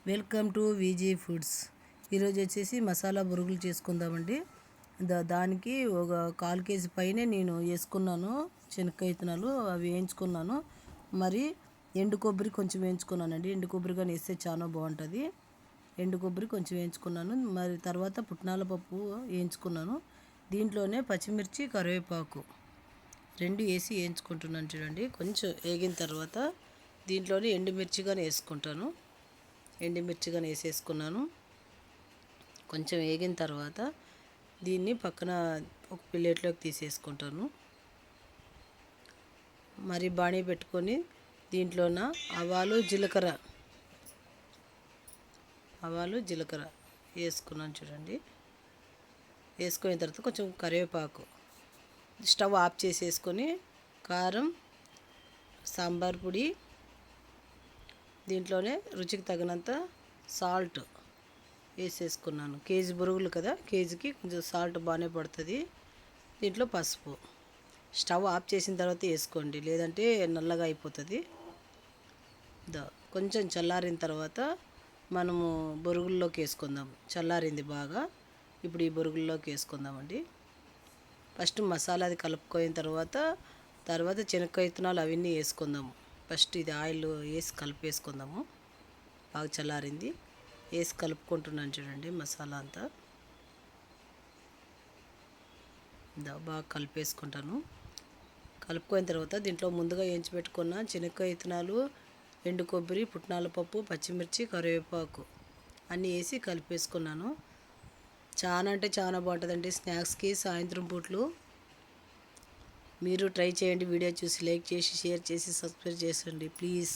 Welcome to విజీ foods. ఈరోజు వచ్చేసి మసాలా బురుగులు చేసుకుందామండి. దానికి ఒక 1/4 కేజీ పైనే నేను వేసుకున్నాను శనక్కాయ విత్తనాలు, అవి వేయించుకున్నాను. మరి ఎండు కొబ్బరి కొంచెం వేయించుకున్నానండి. ఎండు కొబ్బరి కానీ వేస్తే చాలా బాగుంటుంది. ఎండు కొబ్బరి కొంచెం వేయించుకున్నాను. మరి తర్వాత పుట్నాల పప్పు వేయించుకున్నాను. దీంట్లోనే పచ్చిమిర్చి, కరివేపాకు రెండు వేసి వేయించుకుంటున్నాను చూడండి. కొంచెం వేగిన తర్వాత దీంట్లోనే ఎండుమిర్చి కానీ వేసుకుంటాను. ఎండుమిర్చి కానీ వేసేసుకున్నాను. కొంచెం వేగిన తర్వాత దీన్ని పక్కన ఒక ప్లేట్లోకి తీసేసుకుంటాను. మరి బాణీ పెట్టుకొని దీంట్లోన ఆవాలు జీలకర్ర వేసుకున్నాను చూడండి. వేసుకున్న తర్వాత కొంచెం కరివేపాకు, స్టవ్ ఆఫ్ చేసేసుకొని కారం, సాంబార్ పొడి, దీంట్లోనే రుచికి తగినంత సాల్ట్ వేసేసుకున్నాను. కేజీ బురుగులు కదా, కేజీకి కొంచెం సాల్ట్ బాగానే పడుతుంది. దీంట్లో పసుపు స్టవ్ ఆఫ్ చేసిన తర్వాత వేసుకోండి, లేదంటే నల్లగా అయిపోతుంది. కొంచెం చల్లారిన తర్వాత మనము బొరుగుల్లోకి వేసుకుందాం. చల్లారింది బాగా. ఇప్పుడు ఈ బొరుగుల్లోకి వేసుకుందామండి. ఫస్ట్ మసాలా అది కలుపుకోయిన తర్వాత శనక్కాయ విత్తనాలు అవన్నీ వేసుకుందాము. ఫస్ట్ ఇది ఆయిల్ వేసి కలిపేసుకుందాము. బాగా చల్లారింది, వేసి కలుపుకుంటున్నాను చూడండి. మసాలా అంతా బాగా కలిపేసుకుంటాను. కలుపుకున్న తర్వాత దీంట్లో ముందుగా వేయించి పెట్టుకున్న శనక్కాయ విత్తనాలు, ఎండు కొబ్బరి, పుట్నాల పప్పు, పచ్చిమిర్చి, కరివేపాకు అన్నీ వేసి కలిపేసుకున్నాను. చాలా అంటే చాలా బాగుంటుందండి స్నాక్స్కి, సాయంత్రం పూట్లు. మీరు ట్రై చేయండి. వీడియో చూసి లైక్ చేసి, షేర్ చేసి, సబ్స్క్రైబ్ చేయండి ప్లీజ్.